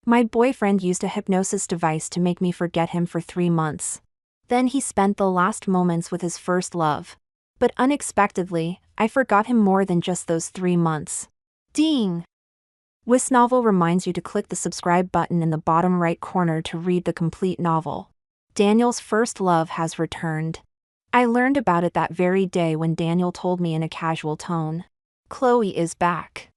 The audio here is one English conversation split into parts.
My boyfriend used a hypnosis device to make me forget him for 3 months. Then he spent the last moments with his first love. But unexpectedly, I forgot him more than just those 3 months. Ding! This novel reminds you to click the subscribe button in the bottom right corner to read the complete novel. Daniel's first love has returned. I learned about it that very day when Daniel told me in a casual tone. Chloe is back.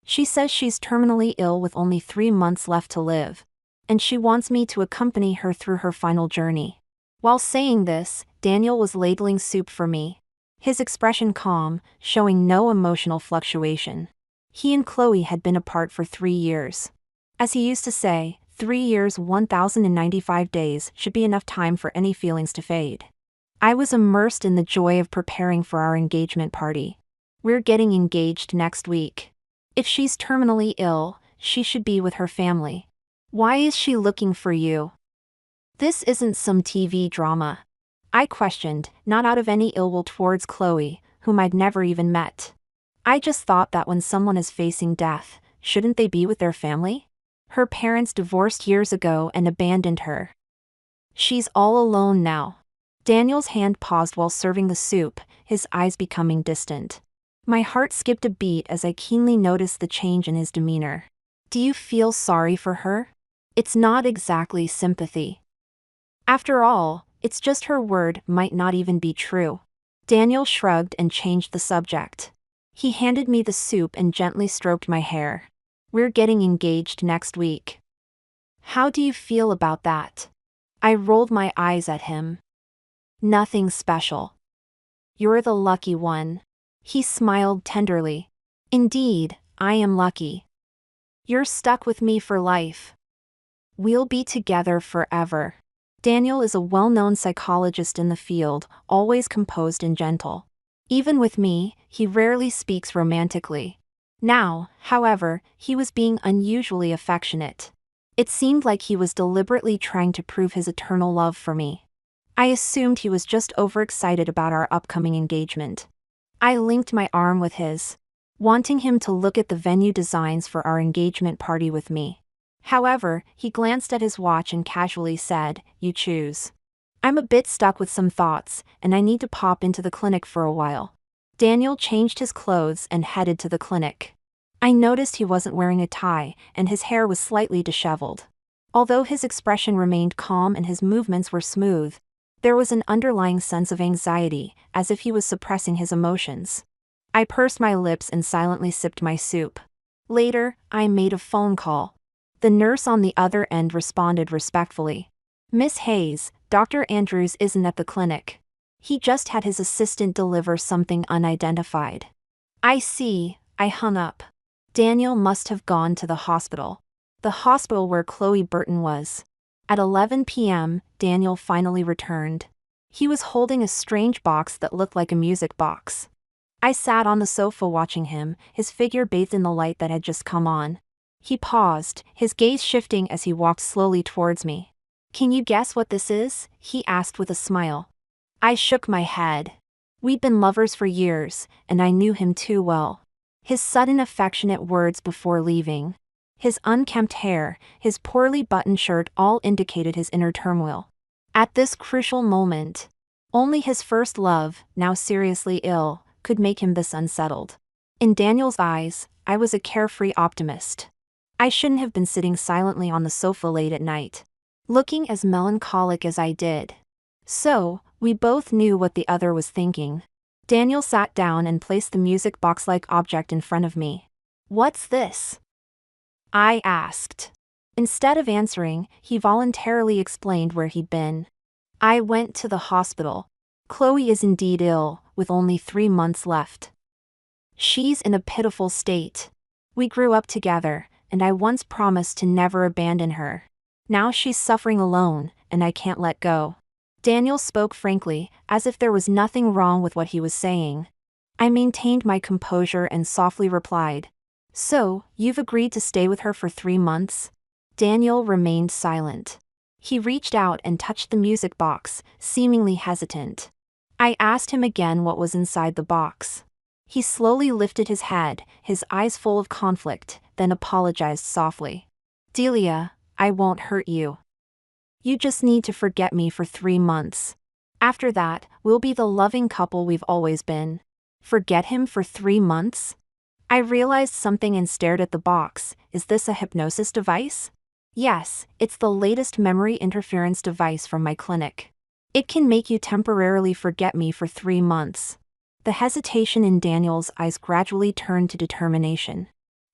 She says she's terminally ill with only 3 months left to live, and she wants me to accompany her through her final journey. While saying this, Daniel was ladling soup for me. His expression calm, showing no emotional fluctuation. He and Chloe had been apart for 3 years. As he used to say, 3 years 1095 days should be enough time for any feelings to fade. I was immersed in the joy of preparing for our engagement party. We're getting engaged next week. If she's terminally ill, she should be with her family. Why is she looking for you? This isn't some TV drama. I questioned, not out of any ill will towards Chloe, whom I'd never even met. I just thought that when someone is facing death, shouldn't they be with their family? Her parents divorced years ago and abandoned her. She's all alone now. Daniel's hand paused while serving the soup, his eyes becoming distant. My heart skipped a beat as I keenly noticed the change in his demeanor. Do you feel sorry for her? It's not exactly sympathy. After all, it's just her word might not even be true. Daniel shrugged and changed the subject. He handed me the soup and gently stroked my hair. We're getting engaged next week. How do you feel about that? I rolled my eyes at him. Nothing special. You're the lucky one. He smiled tenderly. Indeed, I am lucky. You're stuck with me for life. We'll be together forever. Daniel is a well-known psychologist in the field, always composed and gentle. Even with me, he rarely speaks romantically. Now, however, he was being unusually affectionate. It seemed like he was deliberately trying to prove his eternal love for me. I assumed he was just overexcited about our upcoming engagement. I linked my arm with his, wanting him to look at the venue designs for our engagement party with me. However, he glanced at his watch and casually said, "You choose." I'm a bit stuck with some thoughts, and I need to pop into the clinic for a while. Daniel changed his clothes and headed to the clinic. I noticed he wasn't wearing a tie, and his hair was slightly disheveled. Although his expression remained calm and his movements were smooth, there was an underlying sense of anxiety, as if he was suppressing his emotions. I pursed my lips and silently sipped my soup. Later, I made a phone call. The nurse on the other end responded respectfully. Miss Hayes, Dr. Andrews isn't at the clinic. He just had his assistant deliver something unidentified. I see, I hung up. Daniel must have gone to the hospital. The hospital where Chloe Burton was. At 11 p.m., Daniel finally returned. He was holding a strange box that looked like a music box. I sat on the sofa watching him, his figure bathed in the light that had just come on. He paused, his gaze shifting as he walked slowly towards me. Can you guess what this is? He asked with a smile. I shook my head. We'd been lovers for years, and I knew him too well. His sudden affectionate words before leaving. His unkempt hair, his poorly buttoned shirt all indicated his inner turmoil. At this crucial moment, only his first love, now seriously ill, could make him this unsettled. In Daniel's eyes, I was a carefree optimist. I shouldn't have been sitting silently on the sofa late at night, looking as melancholic as I did. So, we both knew what the other was thinking. Daniel sat down and placed the music box-like object in front of me. What's this? I asked. Instead of answering, he voluntarily explained where he'd been. I went to the hospital. Chloe is indeed ill, with only 3 months left. She's in a pitiful state. We grew up together, and I once promised to never abandon her. Now she's suffering alone, and I can't let go. Daniel spoke frankly, as if there was nothing wrong with what he was saying. I maintained my composure and softly replied, So, you've agreed to stay with her for 3 months? Daniel remained silent. He reached out and touched the music box, seemingly hesitant. I asked him again what was inside the box. He slowly lifted his head, his eyes full of conflict, then apologized softly. Delia, I won't hurt you. You just need to forget me for 3 months. After that, we'll be the loving couple we've always been. Forget him for 3 months? I realized something and stared at the box. Is this a hypnosis device? Yes, it's the latest memory interference device from my clinic. It can make you temporarily forget me for 3 months. The hesitation in Daniel's eyes gradually turned to determination.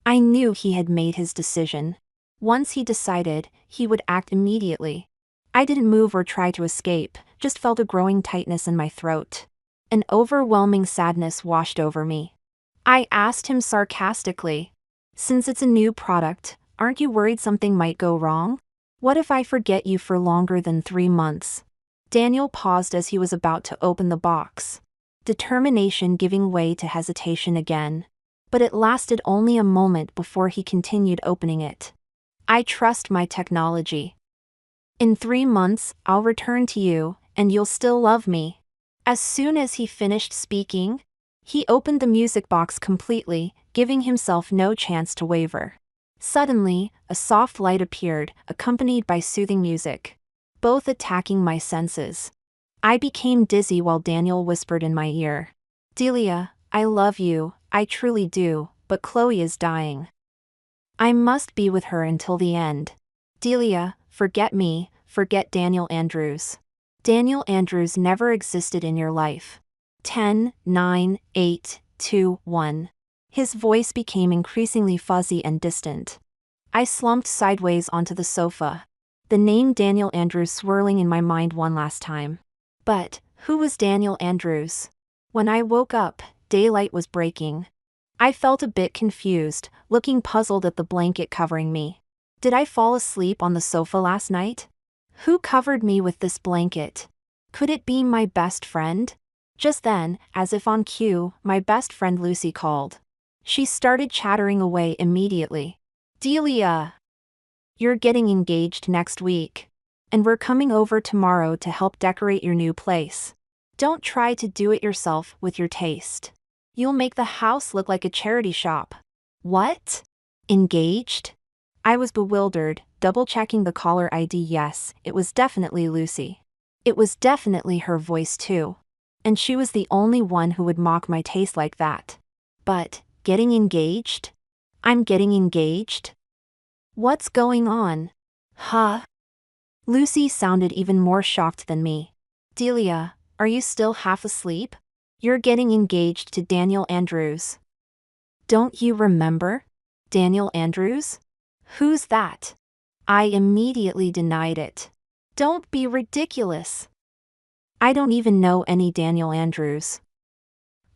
I knew he had made his decision. Once he decided, he would act immediately. I didn't move or try to escape, just felt a growing tightness in my throat. An overwhelming sadness washed over me. I asked him sarcastically, "Since it's a new product, aren't you worried something might go wrong? What if I forget you for longer than 3 months?" Daniel paused as he was about to open the box. Determination giving way to hesitation again. But it lasted only a moment before he continued opening it. "I trust my technology. In 3 months, I'll return to you, and you'll still love me." As soon as he finished speaking, he opened the music box completely, giving himself no chance to waver. Suddenly, a soft light appeared, accompanied by soothing music, both attacking my senses. I became dizzy while Daniel whispered in my ear, "Delia, I love you, I truly do, but Chloe is dying. I must be with her until the end. Delia, forget me, forget Daniel Andrews. Daniel Andrews never existed in your life." 10, 9, 8, 2, 1. His voice became increasingly fuzzy and distant. I slumped sideways onto the sofa, the name Daniel Andrews swirling in my mind one last time. But, who was Daniel Andrews? When I woke up, daylight was breaking. I felt a bit confused, looking puzzled at the blanket covering me. Did I fall asleep on the sofa last night? Who covered me with this blanket? Could it be my best friend? Just then, as if on cue, my best friend Lucy called. She started chattering away immediately. "Delia, you're getting engaged next week. And we're coming over tomorrow to help decorate your new place. Don't try to do it yourself with your taste. You'll make the house look like a charity shop." What? Engaged? I was bewildered, double-checking the caller ID. Yes, it was definitely Lucy. It was definitely her voice too. And she was the only one who would mock my taste like that. But, getting engaged? I'm getting engaged? What's going on? Huh? Lucy sounded even more shocked than me. "Delia, are you still half asleep? You're getting engaged to Daniel Andrews." "Don't you remember? Daniel Andrews? Who's that?" I immediately denied it. "Don't be ridiculous. I don't even know any Daniel Andrews.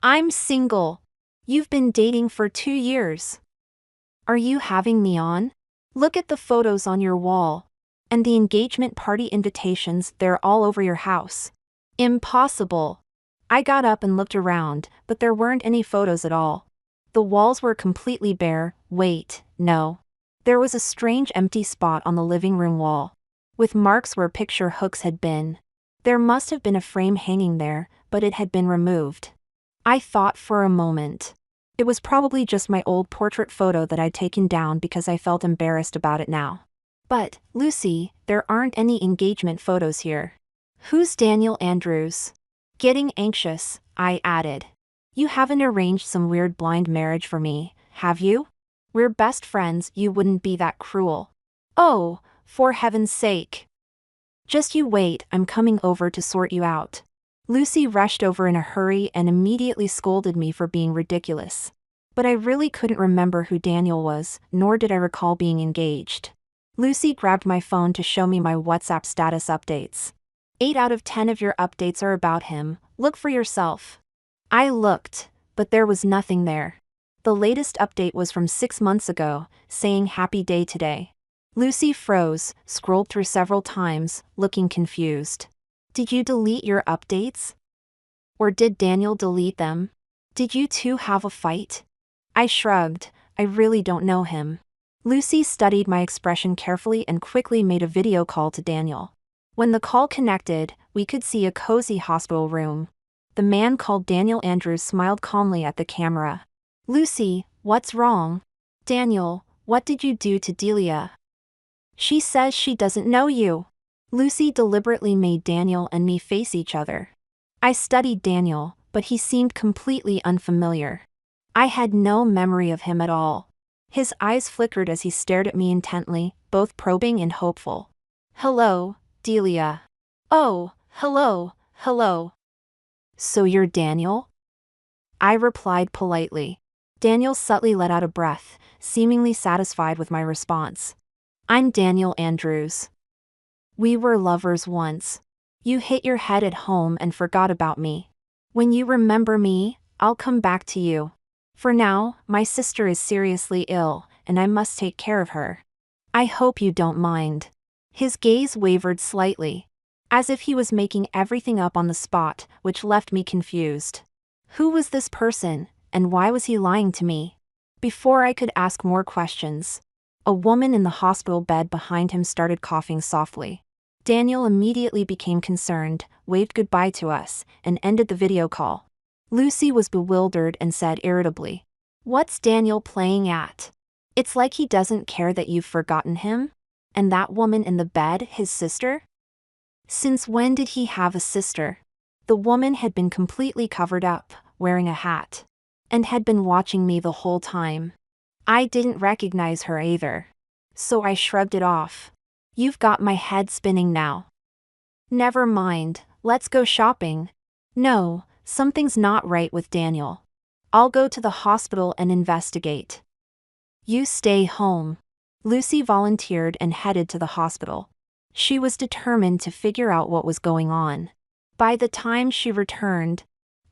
I'm single. You've been dating for 2 years. Are you having me on? Look at the photos on your wall. And the engagement party invitations, they're all over your house. Impossible." I got up and looked around, but there weren't any photos at all. The walls were completely bare. Wait, no. There was a strange empty spot on the living room wall, with marks where picture hooks had been. There must have been a frame hanging there, but it had been removed. I thought for a moment. It was probably just my old portrait photo that I'd taken down because I felt embarrassed about it now. But, Lucy, there aren't any engagement photos here. Who's Daniel Andrews? Getting anxious, I added. You haven't arranged some weird blind marriage for me, have you? We're best friends, you wouldn't be that cruel. Oh, for heaven's sake. Just you wait, I'm coming over to sort you out. Lucy rushed over in a hurry and immediately scolded me for being ridiculous. But I really couldn't remember who Daniel was, nor did I recall being engaged. Lucy grabbed my phone to show me my WhatsApp status updates. 8 out of 10 of your updates are about him, look for yourself. I looked, but there was nothing there. The latest update was from 6 months ago, saying happy day today. Lucy froze, scrolled through several times, looking confused. Did you delete your updates? Or did Daniel delete them? Did you two have a fight? I shrugged, I really don't know him. Lucy studied my expression carefully and quickly made a video call to Daniel. When the call connected, we could see a cozy hospital room. The man called Daniel Andrews smiled calmly at the camera. Lucy, what's wrong? Daniel, what did you do to Delia? She says she doesn't know you. Lucy deliberately made Daniel and me face each other. I studied Daniel, but he seemed completely unfamiliar. I had no memory of him at all. His eyes flickered as he stared at me intently, both probing and hopeful. Hello, Delia. Oh, hello. So you're Daniel? I replied politely. Daniel subtly let out a breath, seemingly satisfied with my response. I'm Daniel Andrews. We were lovers once. You hit your head at home and forgot about me. When you remember me, I'll come back to you. For now, my sister is seriously ill, and I must take care of her. I hope you don't mind. His gaze wavered slightly, as if he was making everything up on the spot, which left me confused. Who was this person, and why was he lying to me? Before I could ask more questions, a woman in the hospital bed behind him started coughing softly. Daniel immediately became concerned, waved goodbye to us, and ended the video call. Lucy was bewildered and said irritably, "What's Daniel playing at? It's like he doesn't care that you've forgotten him? And that woman in the bed, his sister? Since when did he have a sister?" The woman had been completely covered up, wearing a hat, and had been watching me the whole time. I didn't recognize her either, so I shrugged it off. You've got my head spinning now. Never mind, let's go shopping. No, something's not right with Daniel. I'll go to the hospital and investigate. You stay home. Lucy volunteered and headed to the hospital. She was determined to figure out what was going on. By the time she returned,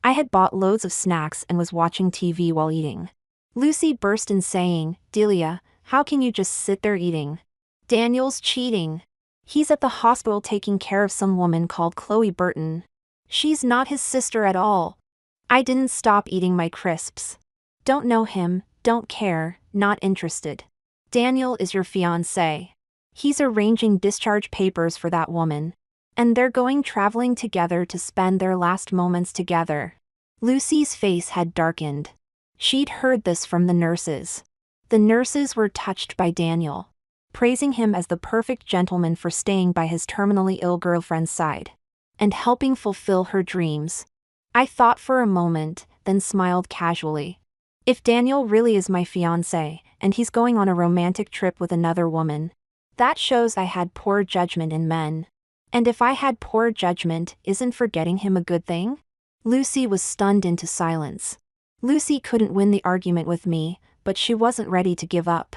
I had bought loads of snacks and was watching TV while eating. Lucy burst in saying, "Delia, how can you just sit there eating? Daniel's cheating. He's at the hospital taking care of some woman called Chloe Burton. She's not his sister at all." I didn't stop eating my crisps. Don't know him, don't care, not interested. Daniel is your fiancé. He's arranging discharge papers for that woman. And they're going traveling together to spend their last moments together. Lucy's face had darkened. She'd heard this from the nurses. The nurses were touched by Daniel, praising him as the perfect gentleman for staying by his terminally ill girlfriend's side and helping fulfill her dreams. I thought for a moment, then smiled casually. If Daniel really is my fiancé, and he's going on a romantic trip with another woman, that shows I had poor judgment in men. And if I had poor judgment, isn't forgetting him a good thing? Lucy was stunned into silence. Lucy couldn't win the argument with me, but she wasn't ready to give up.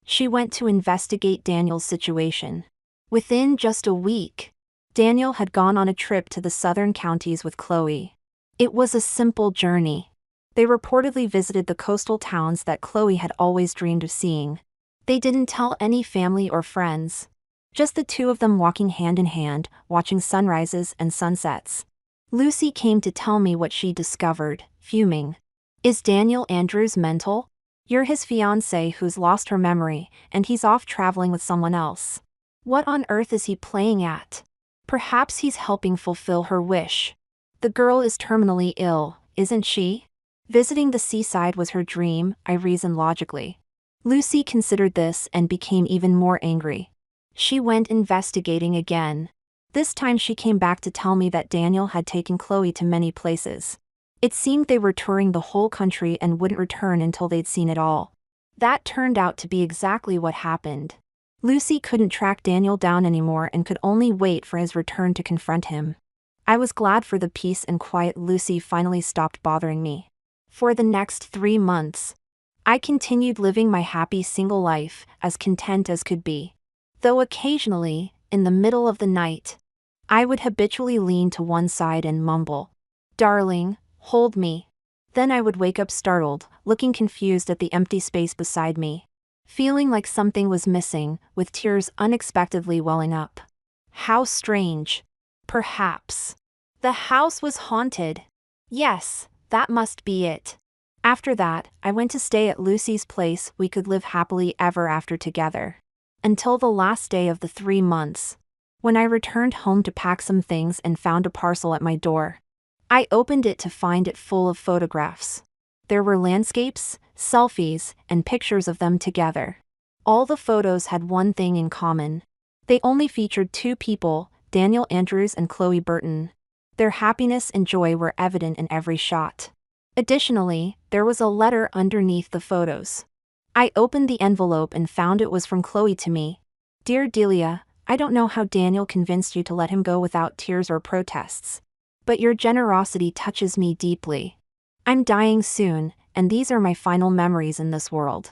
She went to investigate Daniel's situation. Within just a week, Daniel had gone on a trip to the southern counties with Chloe. It was a simple journey. They reportedly visited the coastal towns that Chloe had always dreamed of seeing. They didn't tell any family or friends. Just the two of them walking hand in hand, watching sunrises and sunsets. Lucy came to tell me what she discovered, fuming. Is Daniel Andrews mental? You're his fiancée who's lost her memory, and he's off traveling with someone else. What on earth is he playing at? Perhaps he's helping fulfill her wish. The girl is terminally ill, isn't she? Visiting the seaside was her dream, I reasoned logically. Lucy considered this and became even more angry. She went investigating again. This time she came back to tell me that Daniel had taken Chloe to many places. It seemed they were touring the whole country and wouldn't return until they'd seen it all. That turned out to be exactly what happened. Lucy couldn't track Daniel down anymore and could only wait for his return to confront him. I was glad for the peace and quiet Lucy finally stopped bothering me. For the next 3 months, I continued living my happy single life, as content as could be. Though occasionally, in the middle of the night, I would habitually lean to one side and mumble, "Darling, hold me." Then I would wake up startled, looking confused at the empty space beside me, feeling like something was missing, with tears unexpectedly welling up. How strange. Perhaps the house was haunted. Yes, that must be it. After that, I went to stay at Lucy's place. We could live happily ever after together. Until the last day of the 3 months, when I returned home to pack some things and found a parcel at my door. I opened it to find it full of photographs. There were landscapes, selfies, and pictures of them together. All the photos had one thing in common. They only featured two people, Daniel Andrews and Chloe Burton. Their happiness and joy were evident in every shot. Additionally, there was a letter underneath the photos. I opened the envelope and found it was from Chloe to me. Dear Delia, I don't know how Daniel convinced you to let him go without tears or protests. But your generosity touches me deeply. I'm dying soon, and these are my final memories in this world.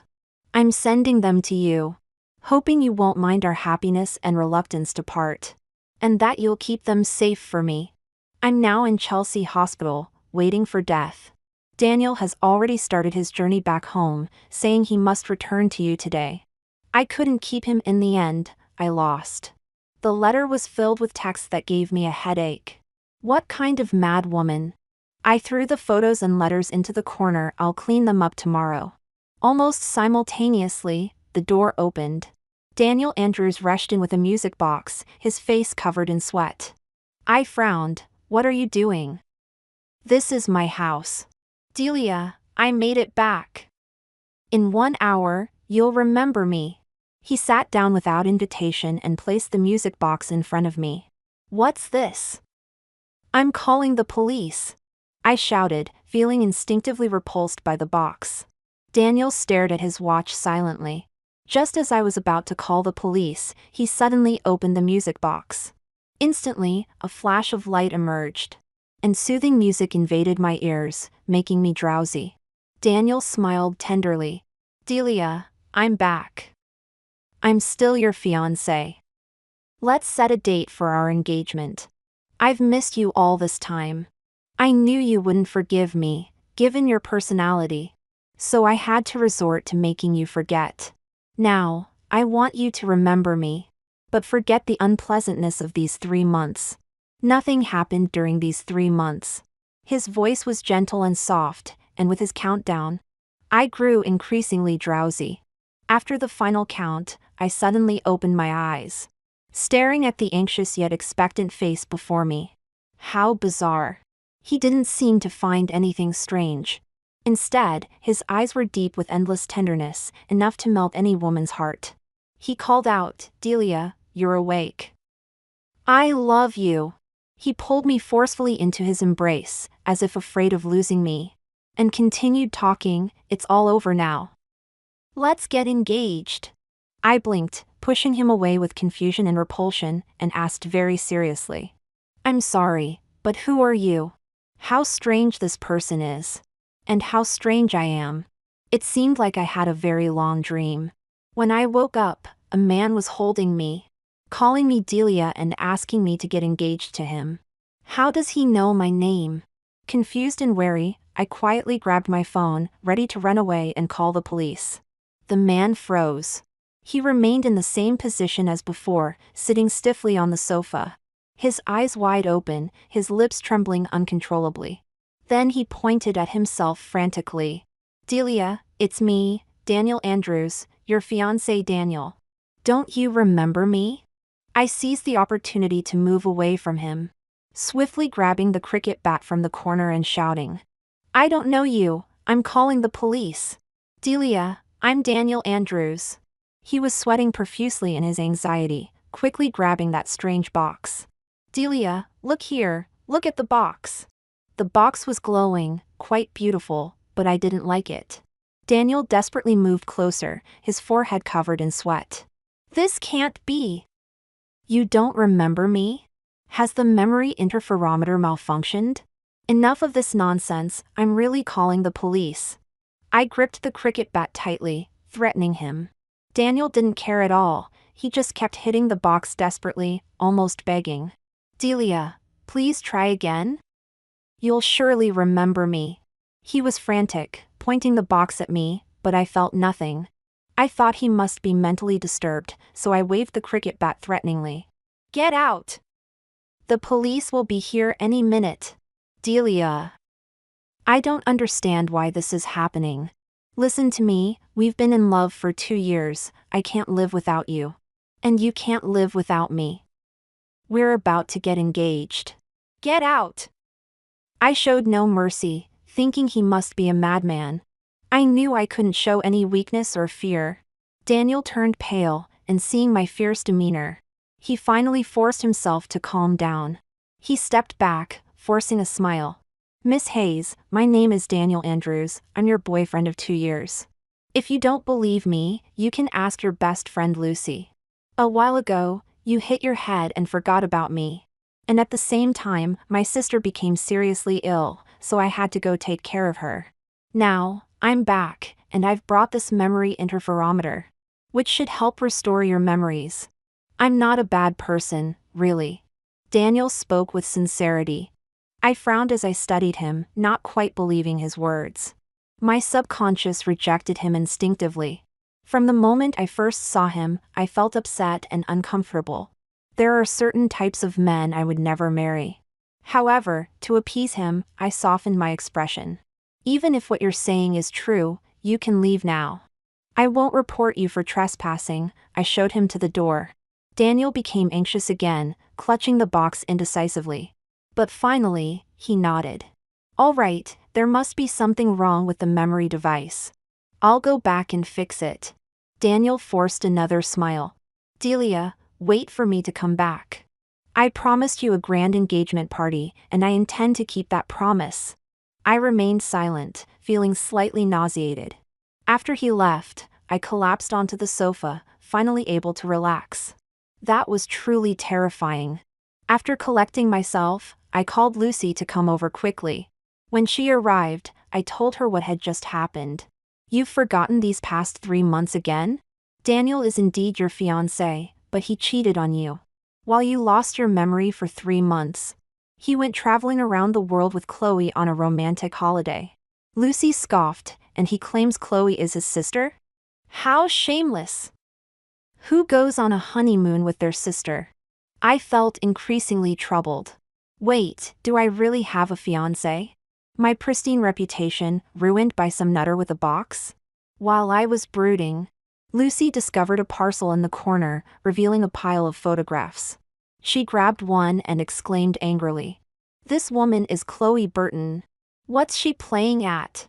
I'm sending them to you, hoping you won't mind our happiness and reluctance to part, and that you'll keep them safe for me. I'm now in Chelsea Hospital, waiting for death. Daniel has already started his journey back home, saying he must return to you today. I couldn't keep him in the end, I lost. The letter was filled with texts that gave me a headache. What kind of mad woman? I threw the photos and letters into the corner. I'll clean them up tomorrow. Almost simultaneously, the door opened. Daniel Andrews rushed in with a music box, his face covered in sweat. I frowned. What are you doing? This is my house. Delia, I made it back. In 1 hour, you'll remember me. He sat down without invitation and placed the music box in front of me. What's this? I'm calling the police. I shouted, feeling instinctively repulsed by the box. Daniel stared at his watch silently. Just as I was about to call the police, he suddenly opened the music box. Instantly, a flash of light emerged, and soothing music invaded my ears, making me drowsy. Daniel smiled tenderly. Delia, I'm back. I'm still your fiancé. Let's set a date for our engagement. I've missed you all this time. I knew you wouldn't forgive me, given your personality. So I had to resort to making you forget. Now, I want you to remember me. But forget the unpleasantness of these 3 months. Nothing happened during these 3 months. His voice was gentle and soft, and with his countdown, I grew increasingly drowsy. After the final count, I suddenly opened my eyes, staring at the anxious yet expectant face before me. How bizarre. He didn't seem to find anything strange. Instead, his eyes were deep with endless tenderness, enough to melt any woman's heart. He called out, Delia, you're awake. I love you. He pulled me forcefully into his embrace, as if afraid of losing me, and continued talking, it's all over now. Let's get engaged. I blinked, pushing him away with confusion and repulsion, and asked very seriously. I'm sorry, but who are you? How strange this person is. And how strange I am. It seemed like I had a very long dream. When I woke up, a man was holding me, calling me Delia and asking me to get engaged to him. How does he know my name? Confused and wary, I quietly grabbed my phone, ready to run away and call the police. The man froze. He remained in the same position as before, sitting stiffly on the sofa. His eyes wide open, his lips trembling uncontrollably. Then he pointed at himself frantically. Delia, it's me, Daniel Andrews, your fiancé Daniel. Don't you remember me? I seized the opportunity to move away from him, swiftly grabbing the cricket bat from the corner and shouting. I don't know you, I'm calling the police. Delia, I'm Daniel Andrews. He was sweating profusely in his anxiety, quickly grabbing that strange box. Delia, look here, look at the box. The box was glowing, quite beautiful, but I didn't like it. Daniel desperately moved closer, his forehead covered in sweat. This can't be. You don't remember me? Has the memory interferometer malfunctioned? Enough of this nonsense, I'm really calling the police. I gripped the cricket bat tightly, threatening him. Daniel didn't care at all, he just kept hitting the box desperately, almost begging. Delia, please try again? You'll surely remember me. He was frantic, pointing the box at me, but I felt nothing. I thought he must be mentally disturbed, so I waved the cricket bat threateningly. Get out! The police will be here any minute. Delia. I don't understand why this is happening. Listen to me, we've been in love for 2 years, I can't live without you. And you can't live without me. We're about to get engaged. Get out! I showed no mercy, thinking he must be a madman. I knew I couldn't show any weakness or fear. Daniel turned pale, and seeing my fierce demeanor, he finally forced himself to calm down. He stepped back, forcing a smile. Miss Hayes, my name is Daniel Andrews, I'm your boyfriend of 2 years. If you don't believe me, you can ask your best friend Lucy. A while ago, you hit your head and forgot about me. And at the same time, my sister became seriously ill, so I had to go take care of her. Now, I'm back, and I've brought this memory interferometer, which should help restore your memories. I'm not a bad person, really. Daniel spoke with sincerity. I frowned as I studied him, not quite believing his words. My subconscious rejected him instinctively. From the moment I first saw him, I felt upset and uncomfortable. There are certain types of men I would never marry. However, to appease him, I softened my expression. Even if what you're saying is true, you can leave now. I won't report you for trespassing, I showed him to the door. Daniel became anxious again, clutching the box indecisively. But finally, he nodded. All right, there must be something wrong with the memory device. I'll go back and fix it. Daniel forced another smile. Delia, wait for me to come back. I promised you a grand engagement party, and I intend to keep that promise. I remained silent, feeling slightly nauseated. After he left, I collapsed onto the sofa, finally able to relax. That was truly terrifying. After collecting myself, I called Lucy to come over quickly. When she arrived, I told her what had just happened. You've forgotten these past 3 months again? Daniel is indeed your fiancé, but he cheated on you. While you lost your memory for 3 months, he went traveling around the world with Chloe on a romantic holiday. Lucy scoffed, and he claims Chloe is his sister? How shameless! Who goes on a honeymoon with their sister? I felt increasingly troubled. Wait, do I really have a fiancé? My pristine reputation, ruined by some nutter with a box? While I was brooding, Lucy discovered a parcel in the corner, revealing a pile of photographs. She grabbed one and exclaimed angrily. This woman is Chloe Burton. What's she playing at?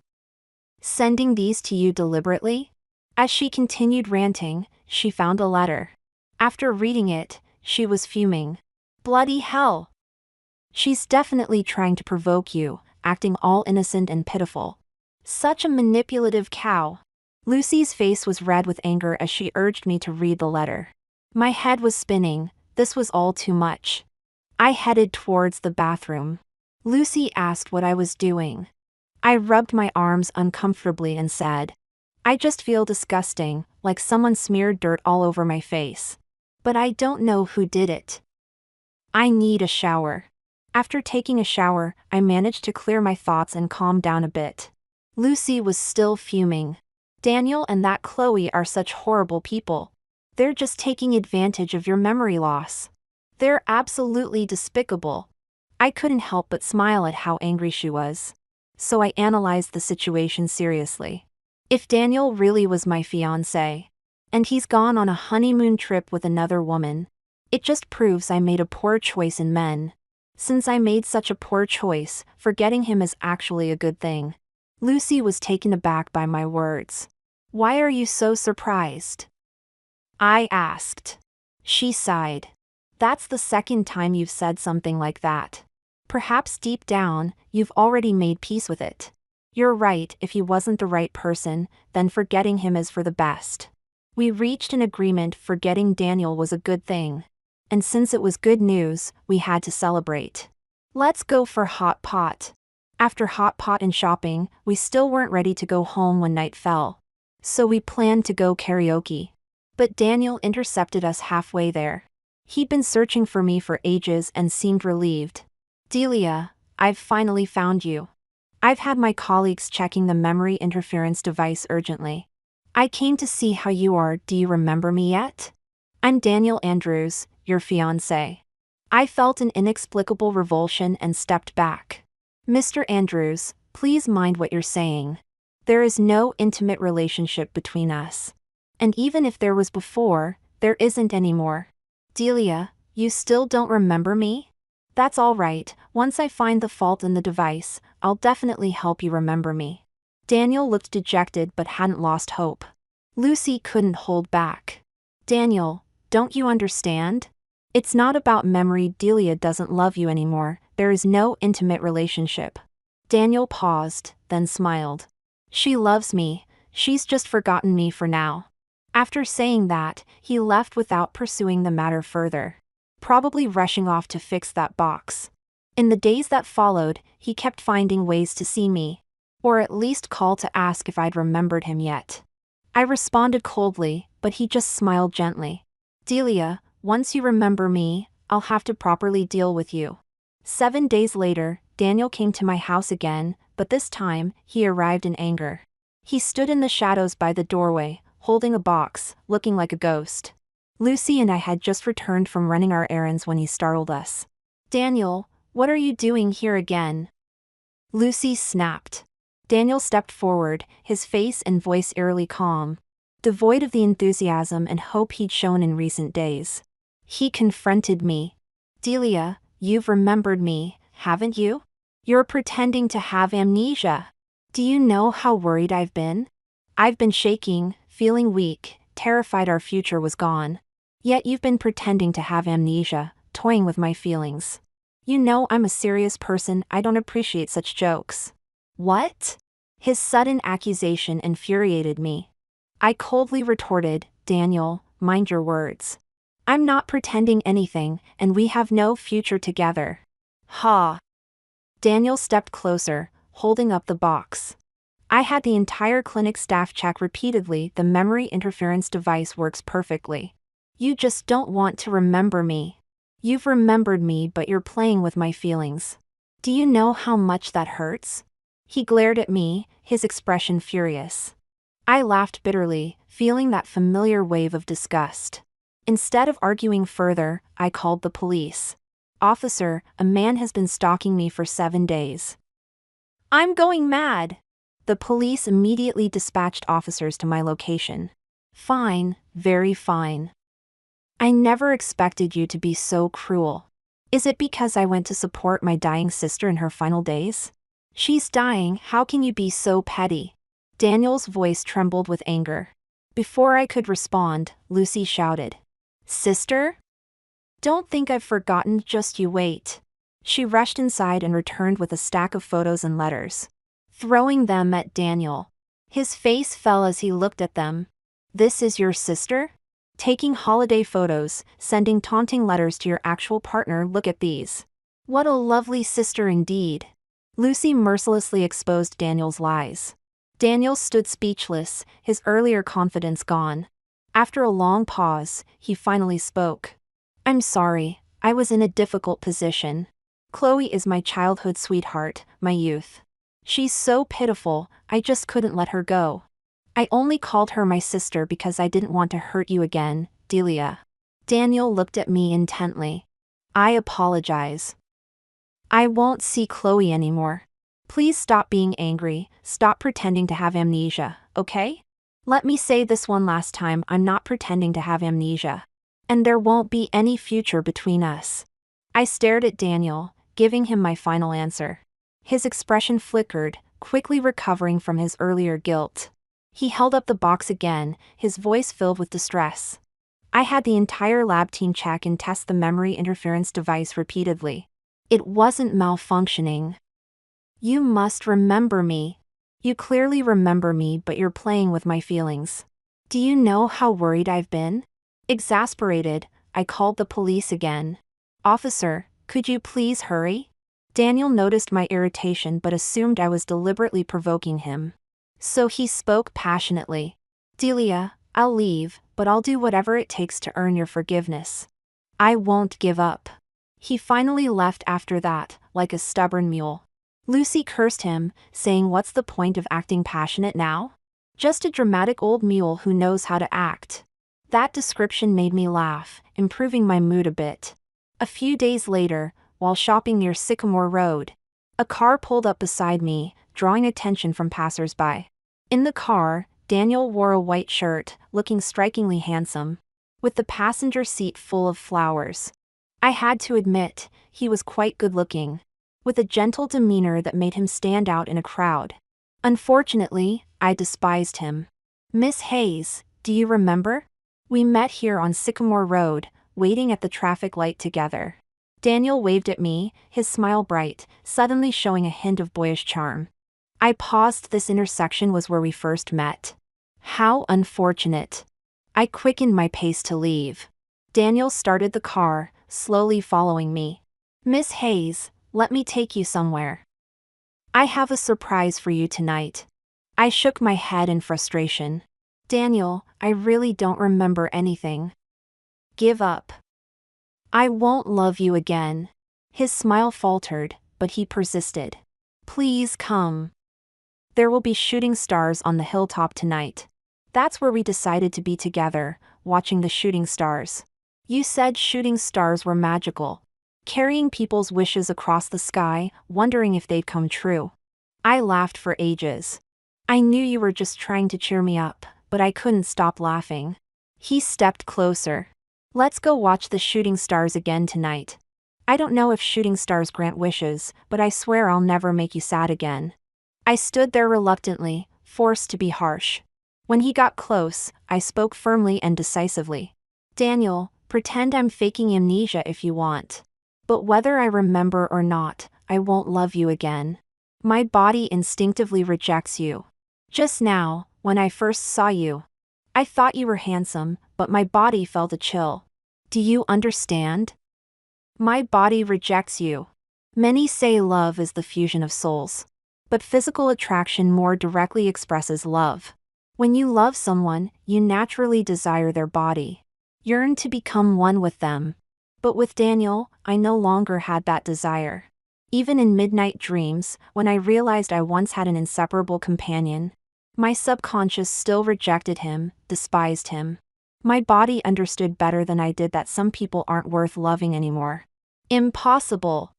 Sending these to you deliberately? As she continued ranting, she found a letter. After reading it, she was fuming. Bloody hell! She's definitely trying to provoke you, acting all innocent and pitiful. Such a manipulative cow. Lucy's face was red with anger as she urged me to read the letter. My head was spinning, this was all too much. I headed towards the bathroom. Lucy asked what I was doing. I rubbed my arms uncomfortably and said, I just feel disgusting, like someone smeared dirt all over my face. But I don't know who did it. I need a shower. After taking a shower, I managed to clear my thoughts and calm down a bit. Lucy was still fuming. Daniel and that Chloe are such horrible people. They're just taking advantage of your memory loss. They're absolutely despicable. I couldn't help but smile at how angry she was. So I analyzed the situation seriously. If Daniel really was my fiancé, and he's gone on a honeymoon trip with another woman, it just proves I made a poor choice in men. Since I made such a poor choice, forgetting him is actually a good thing. Lucy was taken aback by my words. Why are you so surprised? I asked. She sighed. That's the second time you've said something like that. Perhaps deep down, you've already made peace with it. You're right, if he wasn't the right person, then forgetting him is for the best. We reached an agreement forgetting Daniel was a good thing. And since it was good news, we had to celebrate. Let's go for hot pot. After hot pot and shopping, we still weren't ready to go home when night fell. So we planned to go karaoke. But Daniel intercepted us halfway there. He'd been searching for me for ages and seemed relieved. Delia, I've finally found you. I've had my colleagues checking the memory interference device urgently. I came to see how you are. Do you remember me yet? I'm Daniel Andrews, your fiancé. I felt an inexplicable revulsion and stepped back. Mr. Andrews, please mind what you're saying. There is no intimate relationship between us. And even if there was before, there isn't anymore. Delia, you still don't remember me? That's all right, once I find the fault in the device, I'll definitely help you remember me. Daniel looked dejected but hadn't lost hope. Lucy couldn't hold back. Daniel, don't you understand? It's not about memory. Delia doesn't love you anymore. There is no intimate relationship. Daniel paused, then smiled. She loves me. She's just forgotten me for now. After saying that, he left without pursuing the matter further, probably rushing off to fix that box. In the days that followed, he kept finding ways to see me, or at least call to ask if I'd remembered him yet. I responded coldly, but he just smiled gently. Delia, once you remember me, I'll have to properly deal with you. 7 days later, Daniel came to my house again, but this time, he arrived in anger. He stood in the shadows by the doorway, holding a box, looking like a ghost. Lucy and I had just returned from running our errands when he startled us. Daniel, what are you doing here again? Lucy snapped. Daniel stepped forward, his face and voice eerily calm, devoid of the enthusiasm and hope he'd shown in recent days. He confronted me. Delia, you've remembered me, haven't you? You're pretending to have amnesia. Do you know how worried I've been? I've been shaking, feeling weak, terrified our future was gone. Yet you've been pretending to have amnesia, toying with my feelings. You know I'm a serious person. I don't appreciate such jokes. What? His sudden accusation infuriated me. I coldly retorted, Daniel, mind your words. I'm not pretending anything, and we have no future together. Ha! Daniel stepped closer, holding up the box. I had the entire clinic staff check repeatedly. The memory interference device works perfectly. You just don't want to remember me. You've remembered me, but you're playing with my feelings. Do you know how much that hurts? He glared at me, his expression furious. I laughed bitterly, feeling that familiar wave of disgust. Instead of arguing further, I called the police. Officer, a man has been stalking me for 7 days. I'm going mad. The police immediately dispatched officers to my location. Fine, very fine. I never expected you to be so cruel. Is it because I went to support my dying sister in her final days? She's dying, how can you be so petty? Daniel's voice trembled with anger. Before I could respond, Lucy shouted. Sister? Don't think I've forgotten, just you wait. She rushed inside and returned with a stack of photos and letters, throwing them at Daniel. His face fell as he looked at them. This is your sister? Taking holiday photos, sending taunting letters to your actual partner, look at these. What a lovely sister indeed. Lucy mercilessly exposed Daniel's lies. Daniel stood speechless, his earlier confidence gone. After a long pause, he finally spoke. I'm sorry, I was in a difficult position. Chloe is my childhood sweetheart, my youth. She's so pitiful, I just couldn't let her go. I only called her my sister because I didn't want to hurt you again, Delia. Daniel looked at me intently. I apologize. I won't see Chloe anymore. Please stop being angry, stop pretending to have amnesia, okay? Let me say this one last time, I'm not pretending to have amnesia. And there won't be any future between us. I stared at Daniel, giving him my final answer. His expression flickered, quickly recovering from his earlier guilt. He held up the box again, his voice filled with distress. I had the entire lab team check and test the memory interference device repeatedly. It wasn't malfunctioning. You must remember me. You clearly remember me, but you're playing with my feelings. Do you know how worried I've been? Exasperated, I called the police again. Officer, could you please hurry? Daniel noticed my irritation but assumed I was deliberately provoking him. So he spoke passionately. Delia, I'll leave, but I'll do whatever it takes to earn your forgiveness. I won't give up. He finally left after that, like a stubborn mule. Lucy cursed him, saying, what's the point of acting passionate now? Just a dramatic old mule who knows how to act. That description made me laugh, improving my mood a bit. A few days later, while shopping near Sycamore Road, a car pulled up beside me, drawing attention from passers-by. In the car, Daniel wore a white shirt, looking strikingly handsome, with the passenger seat full of flowers. I had to admit, he was quite good-looking, with a gentle demeanor that made him stand out in a crowd. Unfortunately, I despised him. Miss Hayes, do you remember? We met here on Sycamore Road, waiting at the traffic light together. Daniel waved at me, his smile bright, suddenly showing a hint of boyish charm. I paused. This intersection was where we first met. How unfortunate. I quickened my pace to leave. Daniel started the car, slowly following me. Miss Hayes, let me take you somewhere. I have a surprise for you tonight. I shook my head in frustration. Daniel, I really don't remember anything. Give up. I won't love you again. His smile faltered, but he persisted. Please come. There will be shooting stars on the hilltop tonight. That's where we decided to be together, watching the shooting stars. You said shooting stars were magical, carrying people's wishes across the sky, wondering if they'd come true. I laughed for ages. I knew you were just trying to cheer me up, but I couldn't stop laughing. He stepped closer. Let's go watch the shooting stars again tonight. I don't know if shooting stars grant wishes, but I swear I'll never make you sad again. I stood there reluctantly, forced to be harsh. When he got close, I spoke firmly and decisively. Daniel, pretend I'm faking amnesia if you want. But whether I remember or not, I won't love you again. My body instinctively rejects you. Just now, when I first saw you, I thought you were handsome, but my body felt a chill. Do you understand? My body rejects you. Many say love is the fusion of souls. But physical attraction more directly expresses love. When you love someone, you naturally desire their body. Yearn to become one with them. But with Daniel, I no longer had that desire. Even in midnight dreams, when I realized I once had an inseparable companion, my subconscious still rejected him, despised him. My body understood better than I did that some people aren't worth loving anymore. Impossible.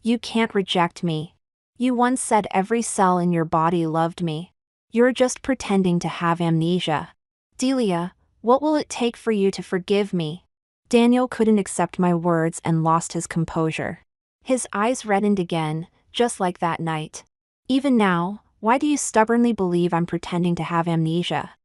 You can't reject me. You once said every cell in your body loved me. You're just pretending to have amnesia. Delia, what will it take for you to forgive me? Daniel couldn't accept my words and lost his composure. His eyes reddened again, just like that night. Even now, why do you stubbornly believe I'm pretending to have amnesia?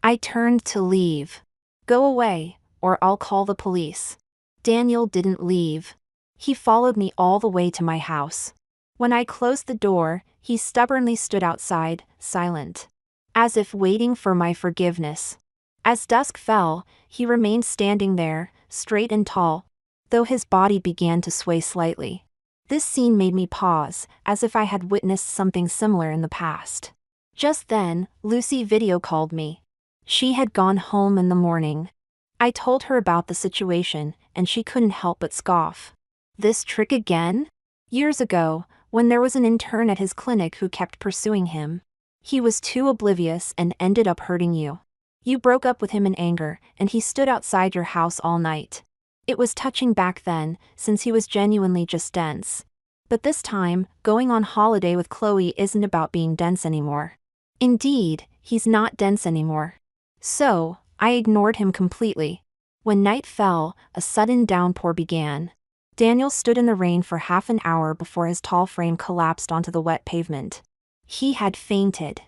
I turned to leave. Go away, or I'll call the police. Daniel didn't leave. He followed me all the way to my house. When I closed the door, he stubbornly stood outside, silent, as if waiting for my forgiveness. As dusk fell, he remained standing there, straight and tall, though his body began to sway slightly. This scene made me pause, as if I had witnessed something similar in the past. Just then, Lucy video called me. She had gone home in the morning. I told her about the situation, and she couldn't help but scoff. This trick again? Years ago, when there was an intern at his clinic who kept pursuing him. He was too oblivious and ended up hurting you. You broke up with him in anger, and he stood outside your house all night. It was touching back then, since he was genuinely just dense. But this time, going on holiday with Chloe isn't about being dense anymore. Indeed, he's not dense anymore. So, I ignored him completely. When night fell, a sudden downpour began. Daniel stood in the rain for half an hour before his tall frame collapsed onto the wet pavement. He had fainted.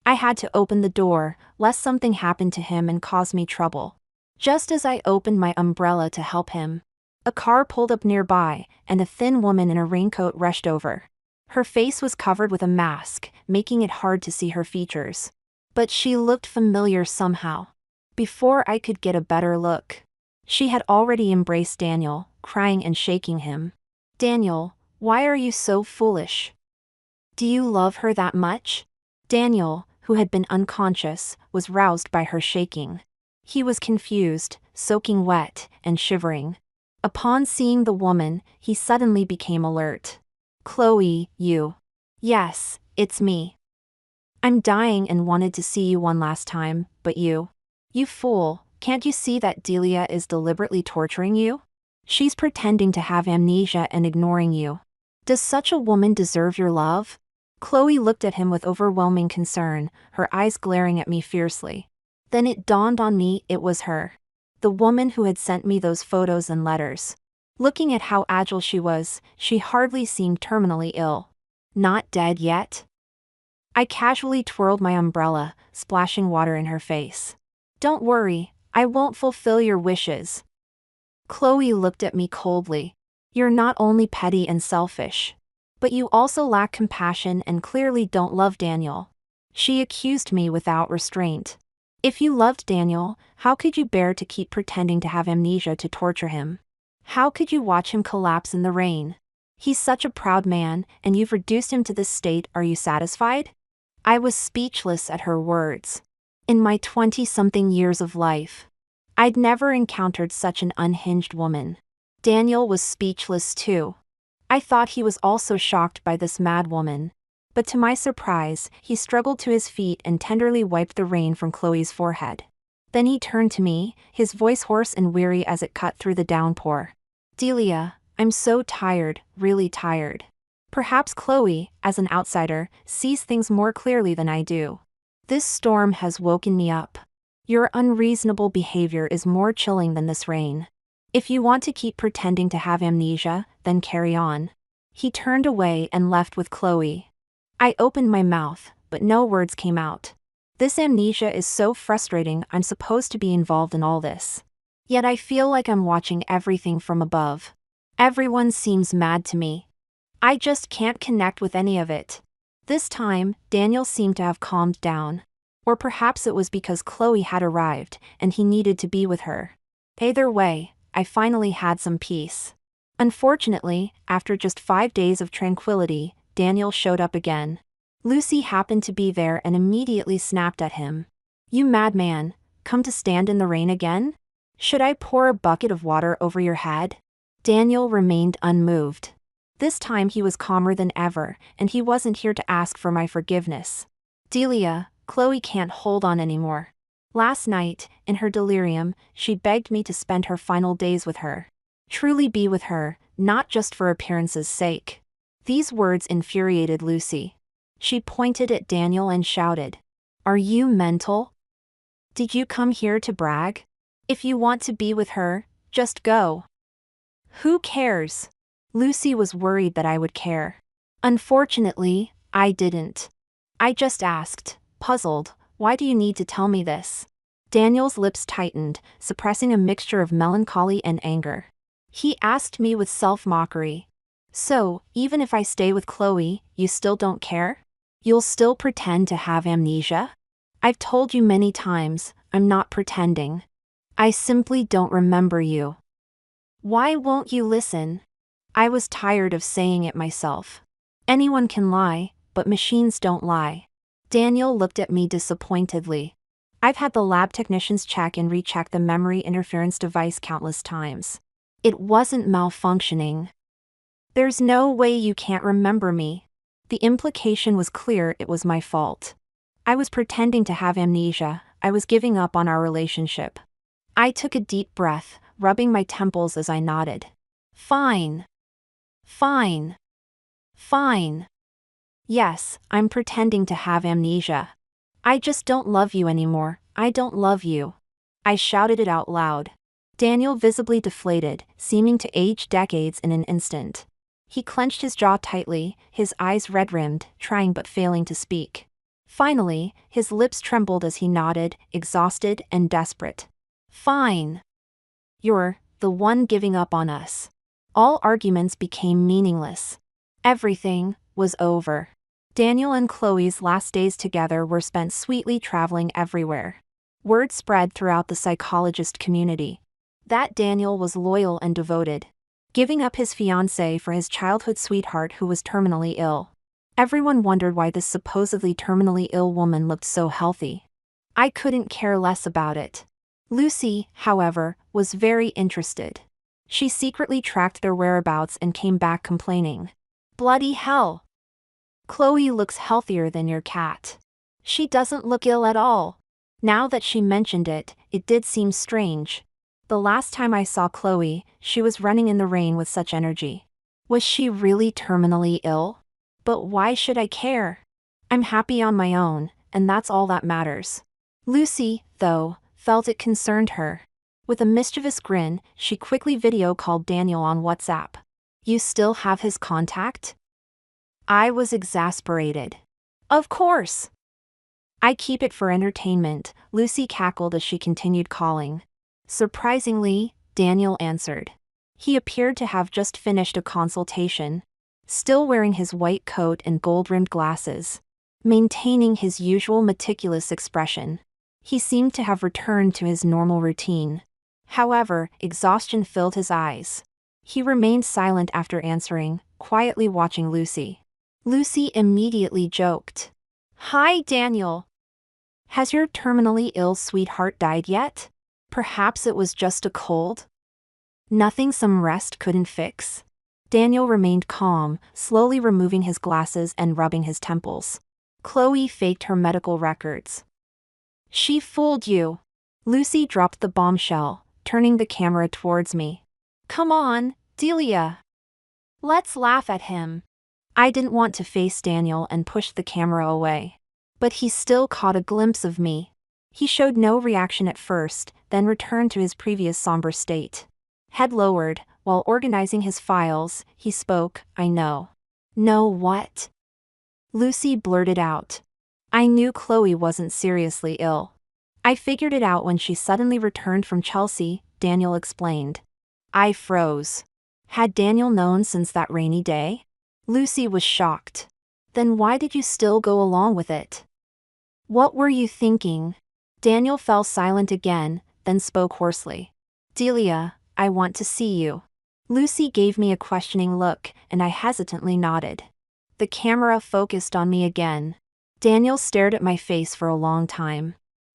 I had to open the door, lest something happened to him and cause me trouble. Just as I opened my umbrella to help him, a car pulled up nearby, and a thin woman in a raincoat rushed over. Her face was covered with a mask, making it hard to see her features. But she looked familiar somehow. Before I could get a better look, she had already embraced Daniel, crying and shaking him. Daniel, why are you so foolish? Do you love her that much? Daniel, who had been unconscious, was roused by her shaking. He was confused, soaking wet, and shivering. Upon seeing the woman, he suddenly became alert. Chloe, you. Yes, it's me. I'm dying and wanted to see you one last time, but you. You fool, can't you see that Delia is deliberately torturing you? She's pretending to have amnesia and ignoring you. Does such a woman deserve your love? Chloe looked at him with overwhelming concern, her eyes glaring at me fiercely. Then it dawned on me it was her. The woman who had sent me those photos and letters. Looking at how agile she was, she hardly seemed terminally ill. Not dead yet? I casually twirled my umbrella, splashing water in her face. Don't worry, I won't fulfill your wishes. Chloe looked at me coldly. You're not only petty and selfish, but you also lack compassion and clearly don't love Daniel. She accused me without restraint. If you loved Daniel, how could you bear to keep pretending to have amnesia to torture him? How could you watch him collapse in the rain? He's such a proud man, and you've reduced him to this state. Are you satisfied? I was speechless at her words. In my 20-something years of life, I'd never encountered such an unhinged woman. Daniel was speechless too. I thought he was also shocked by this mad woman. But to my surprise, he struggled to his feet and tenderly wiped the rain from Chloe's forehead. Then he turned to me, his voice hoarse and weary as it cut through the downpour. Delia, I'm so tired, really tired. Perhaps Chloe, as an outsider, sees things more clearly than I do. This storm has woken me up. Your unreasonable behavior is more chilling than this rain. If you want to keep pretending to have amnesia, then carry on. He turned away and left with Chloe. I opened my mouth, but no words came out. This amnesia is so frustrating. I'm supposed to be involved in all this. Yet I feel like I'm watching everything from above. Everyone seems mad to me. I just can't connect with any of it. This time, Daniel seemed to have calmed down. Or perhaps it was because Chloe had arrived, and he needed to be with her. Either way, I finally had some peace. Unfortunately, after just 5 days of tranquility, Daniel showed up again. Lucy happened to be there and immediately snapped at him. You madman, come to stand in the rain again? Should I pour a bucket of water over your head? Daniel remained unmoved. This time he was calmer than ever, and he wasn't here to ask for my forgiveness. Delia, Chloe can't hold on anymore. Last night, in her delirium, she begged me to spend her final days with her. Truly be with her, not just for appearance's sake. These words infuriated Lucy. She pointed at Daniel and shouted, Are you mental? Did you come here to brag? If you want to be with her, just go. Who cares? Lucy was worried that I would care. Unfortunately, I didn't. I just asked, puzzled, why do you need to tell me this? Daniel's lips tightened, suppressing a mixture of melancholy and anger. He asked me with self-mockery. So, even if I stay with Chloe, you still don't care? You'll still pretend to have amnesia? I've told you many times, I'm not pretending. I simply don't remember you. Why won't you listen? I was tired of saying it myself. Anyone can lie, but machines don't lie. Daniel looked at me disappointedly. I've had the lab technicians check and recheck the memory interference device countless times. It wasn't malfunctioning. There's no way you can't remember me. The implication was clear. It was my fault. I was pretending to have amnesia. I was giving up on our relationship. I took a deep breath, rubbing my temples as I nodded. Fine. Fine. Fine. Yes, I'm pretending to have amnesia. I just don't love you anymore. I don't love you. I shouted it out loud. Daniel visibly deflated, seeming to age decades in an instant. He clenched his jaw tightly, his eyes red-rimmed, trying but failing to speak. Finally, his lips trembled as he nodded, exhausted and desperate. Fine. You're the one giving up on us. All arguments became meaningless. Everything was over. Daniel and Chloe's last days together were spent sweetly traveling everywhere. Word spread throughout the psychologist community that Daniel was loyal and devoted, giving up his fiancée for his childhood sweetheart who was terminally ill. Everyone wondered why this supposedly terminally ill woman looked so healthy. I couldn't care less about it. Lucy, however, was very interested. She secretly tracked their whereabouts and came back complaining. Bloody hell! Chloe looks healthier than your cat. She doesn't look ill at all. Now that she mentioned it, it did seem strange. The last time I saw Chloe, she was running in the rain with such energy. Was she really terminally ill? But why should I care? I'm happy on my own, and that's all that matters. Lucy, though, felt it concerned her. With a mischievous grin, she quickly video called Daniel on WhatsApp. You still have his contact? I was exasperated. Of course. I keep it for entertainment, Lucy cackled as she continued calling. Surprisingly, Daniel answered. He appeared to have just finished a consultation, still wearing his white coat and gold-rimmed glasses, maintaining his usual meticulous expression. He seemed to have returned to his normal routine. However, exhaustion filled his eyes. He remained silent after answering, quietly watching Lucy. Lucy immediately joked. Hi, Daniel. Has your terminally ill sweetheart died yet? Perhaps it was just a cold? Nothing some rest couldn't fix? Daniel remained calm, slowly removing his glasses and rubbing his temples. Chloe faked her medical records. She fooled you. Lucy dropped the bombshell, turning the camera towards me. Come on, Delia. Let's laugh at him. I didn't want to face Daniel and pushed the camera away. But he still caught a glimpse of me. He showed no reaction at first, then returned to his previous somber state. Head lowered, while organizing his files, he spoke. I know. Know what? Lucy blurted out. I knew Chloe wasn't seriously ill. I figured it out when she suddenly returned from Chelsea, Daniel explained. I froze. Had Daniel known since that rainy day? Lucy was shocked. Then why did you still go along with it? What were you thinking? Daniel fell silent again, then spoke hoarsely. Delia, I want to see you. Lucy gave me a questioning look, and I hesitantly nodded. The camera focused on me again. Daniel stared at my face for a long time.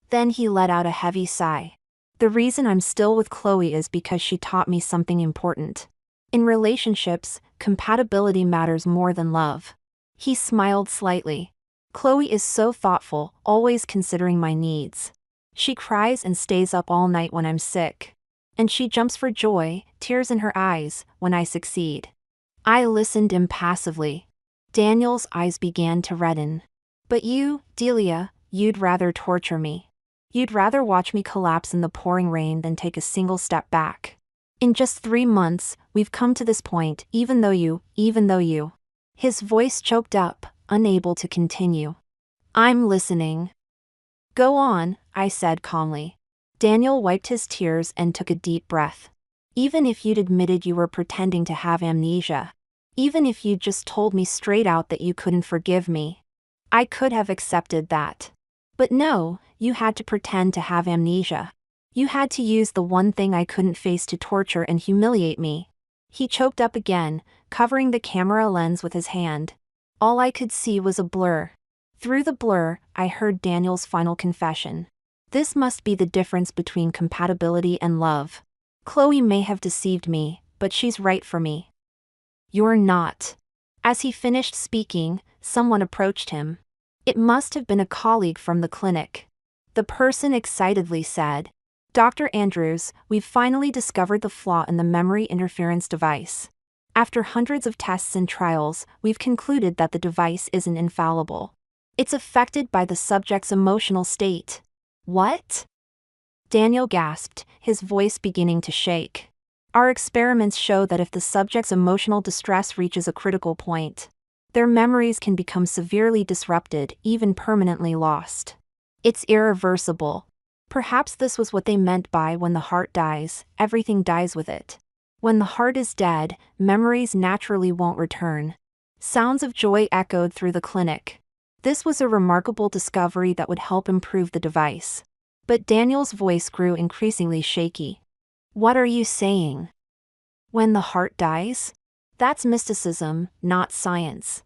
Then he let out a heavy sigh. The reason I'm still with Chloe is because she taught me something important. In relationships, compatibility matters more than love. He smiled slightly. Chloe is so thoughtful, always considering my needs. She cries and stays up all night when I'm sick. And she jumps for joy, tears in her eyes, when I succeed. I listened impassively. Daniel's eyes began to redden. But you, Delia, you'd rather torture me. You'd rather watch me collapse in the pouring rain than take a single step back. In just 3 months, we've come to this point, even though you. His voice choked up, unable to continue. I'm listening. Go on, I said calmly. Daniel wiped his tears and took a deep breath. Even if you'd admitted you were pretending to have amnesia. Even if you'd just told me straight out that you couldn't forgive me. I could have accepted that. But no, you had to pretend to have amnesia. You had to use the one thing I couldn't face to torture and humiliate me. He choked up again, covering the camera lens with his hand. All I could see was a blur. Through the blur, I heard Daniel's final confession. This must be the difference between compatibility and love. Chloe may have deceived me, but she's right for me. You're not. As he finished speaking, someone approached him. It must have been a colleague from the clinic. The person excitedly said, Dr. Andrews, we've finally discovered the flaw in the memory interference device. After hundreds of tests and trials, we've concluded that the device isn't infallible. It's affected by the subject's emotional state. What? Daniel gasped, his voice beginning to shake. Our experiments show that if the subject's emotional distress reaches a critical point, their memories can become severely disrupted, even permanently lost. It's irreversible. Perhaps this was what they meant by when the heart dies, everything dies with it. When the heart is dead, memories naturally won't return. Sounds of joy echoed through the clinic. This was a remarkable discovery that would help improve the device. But Daniel's voice grew increasingly shaky. What are you saying? When the heart dies? That's mysticism, not science.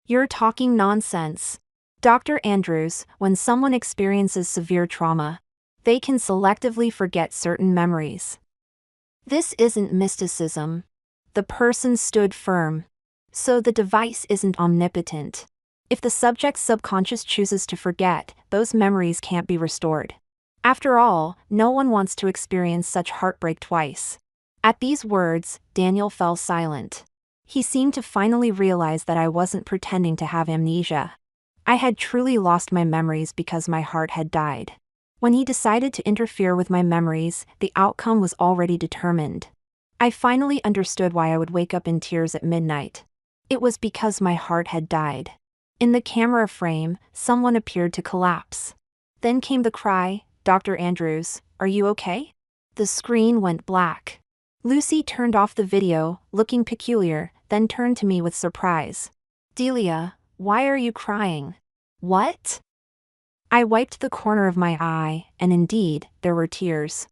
You're talking nonsense. Dr. Andrews, when someone experiences severe trauma, they can selectively forget certain memories. This isn't mysticism. The person stood firm. So the device isn't omnipotent. If the subject's subconscious chooses to forget, those memories can't be restored. After all, no one wants to experience such heartbreak twice. At these words, Daniel fell silent. He seemed to finally realize that I wasn't pretending to have amnesia. I had truly lost my memories because my heart had died. When he decided to interfere with my memories, the outcome was already determined. I finally understood why I would wake up in tears at midnight. It was because my heart had died. In the camera frame, someone appeared to collapse. Then came the cry, "Dr. Andrews, are you okay?" The screen went black. Lucy turned off the video, looking peculiar, then turned to me with surprise. "Delia, why are you crying?" "What?" I wiped the corner of my eye, and indeed, there were tears.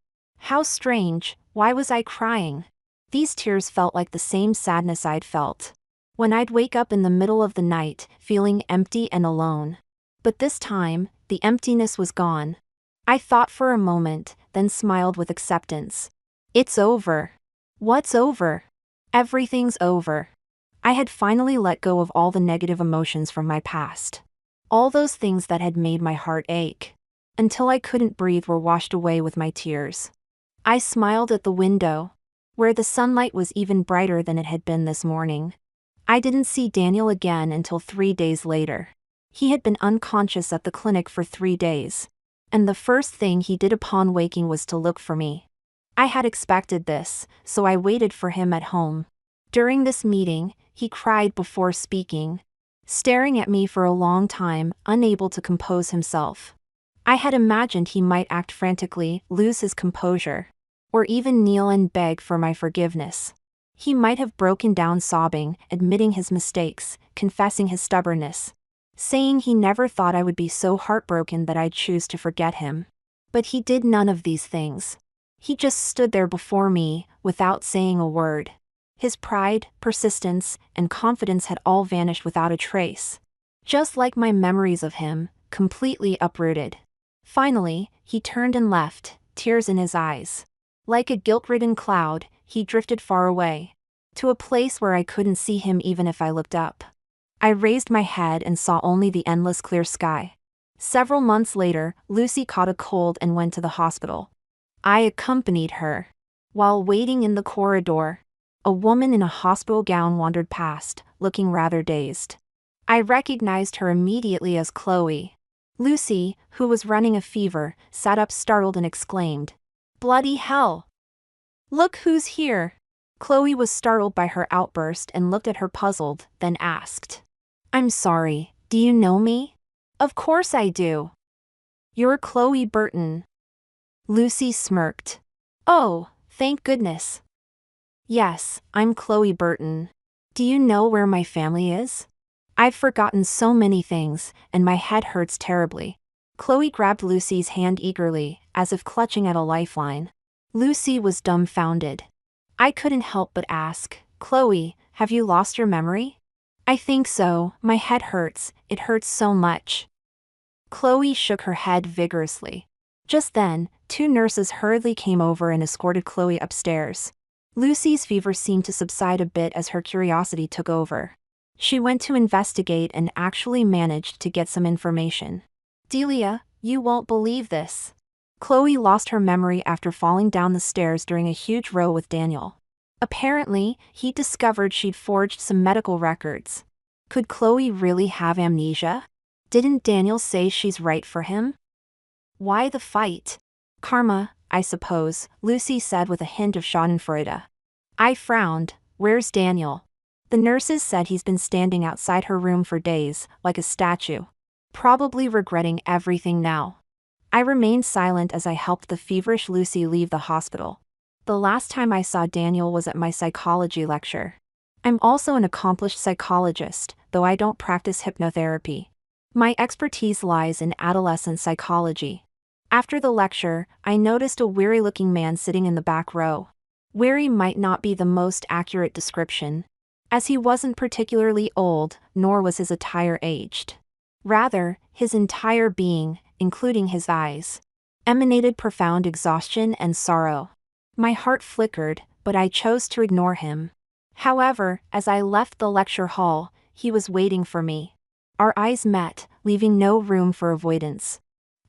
How strange, why was I crying? These tears felt like the same sadness I'd felt when I'd wake up in the middle of the night, feeling empty and alone. But this time, the emptiness was gone. I thought for a moment, then smiled with acceptance. It's over. What's over? Everything's over. I had finally let go of all the negative emotions from my past. All those things that had made my heart ache. Until I couldn't breathe were washed away with my tears. I smiled at the window, where the sunlight was even brighter than it had been this morning. I didn't see Daniel again until 3 days later. He had been unconscious at the clinic for 3 days. And the first thing he did upon waking was to look for me. I had expected this, so I waited for him at home. During this meeting, he cried before speaking, staring at me for a long time, unable to compose himself. I had imagined he might act frantically, lose his composure, or even kneel and beg for my forgiveness. He might have broken down sobbing, admitting his mistakes, confessing his stubbornness, saying he never thought I would be so heartbroken that I'd choose to forget him. But he did none of these things. He just stood there before me, without saying a word. His pride, persistence, and confidence had all vanished without a trace. Just like my memories of him, completely uprooted. Finally, he turned and left, tears in his eyes. Like a guilt-ridden cloud, he drifted far away, to a place where I couldn't see him even if I looked up. I raised my head and saw only the endless clear sky. Several months later, Lucy caught a cold and went to the hospital. I accompanied her. While waiting in the corridor, a woman in a hospital gown wandered past, looking rather dazed. I recognized her immediately as Chloe. Lucy, who was running a fever, sat up startled and exclaimed, "Bloody hell! Look who's here!" Chloe was startled by her outburst and looked at her puzzled, then asked, "I'm sorry, do you know me?" "Of course I do. You're Chloe Burton." Lucy smirked. "Oh, thank goodness. Yes, I'm Chloe Burton. Do you know where my family is? I've forgotten so many things, and my head hurts terribly." Chloe grabbed Lucy's hand eagerly, as if clutching at a lifeline. Lucy was dumbfounded. I couldn't help but ask, "Chloe, have you lost your memory?" "I think so, my head hurts, it hurts so much." Chloe shook her head vigorously. Just then, 2 nurses hurriedly came over and escorted Chloe upstairs. Lucy's fever seemed to subside a bit as her curiosity took over. She went to investigate and actually managed to get some information. "Delia, you won't believe this. Chloe lost her memory after falling down the stairs during a huge row with Daniel. Apparently, he discovered she'd forged some medical records. Could Chloe really have amnesia? Didn't Daniel say she's right for him? Why the fight? Karma, I suppose, Lucy said with a hint of schadenfreude. I frowned. Where's Daniel? The nurses said he's been standing outside her room for days, like a statue. Probably regretting everything now. I remained silent as I helped the feverish Lucy leave the hospital. The last time I saw Daniel was at my psychology lecture. I'm also an accomplished psychologist, though I don't practice hypnotherapy. My expertise lies in adolescent psychology. After the lecture, I noticed a weary-looking man sitting in the back row. Weary might not be the most accurate description, as he wasn't particularly old, nor was his attire aged. Rather, his entire being, including his eyes, emanated profound exhaustion and sorrow. My heart flickered, but I chose to ignore him. However, as I left the lecture hall, he was waiting for me. Our eyes met, leaving no room for avoidance.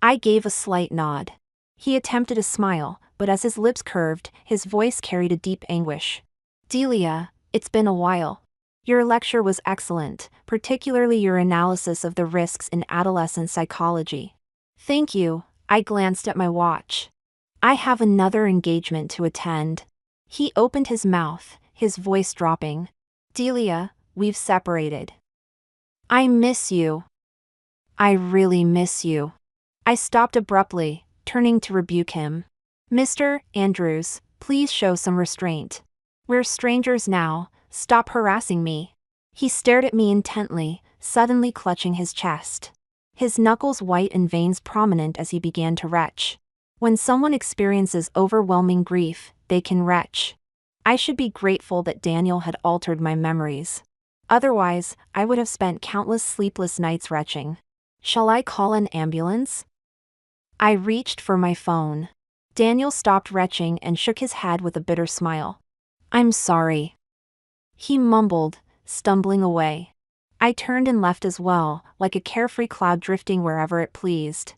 I gave a slight nod. He attempted a smile, but as his lips curved, his voice carried a deep anguish. Delia, it's been a while. Your lecture was excellent, particularly your analysis of the risks in adolescent psychology. Thank you. I glanced at my watch. I have another engagement to attend. He opened his mouth, his voice dropping. Delia, we've separated. I miss you. I really miss you. I stopped abruptly, turning to rebuke him. Mr. Andrews, please show some restraint. We're strangers now, stop harassing me. He stared at me intently, suddenly clutching his chest. His knuckles white and veins prominent as he began to retch. When someone experiences overwhelming grief, they can retch. I should be grateful that Daniel had altered my memories. Otherwise, I would have spent countless sleepless nights retching. Shall I call an ambulance? I reached for my phone. Daniel stopped retching and shook his head with a bitter smile. I'm sorry. He mumbled, stumbling away. I turned and left as well, like a carefree cloud drifting wherever it pleased.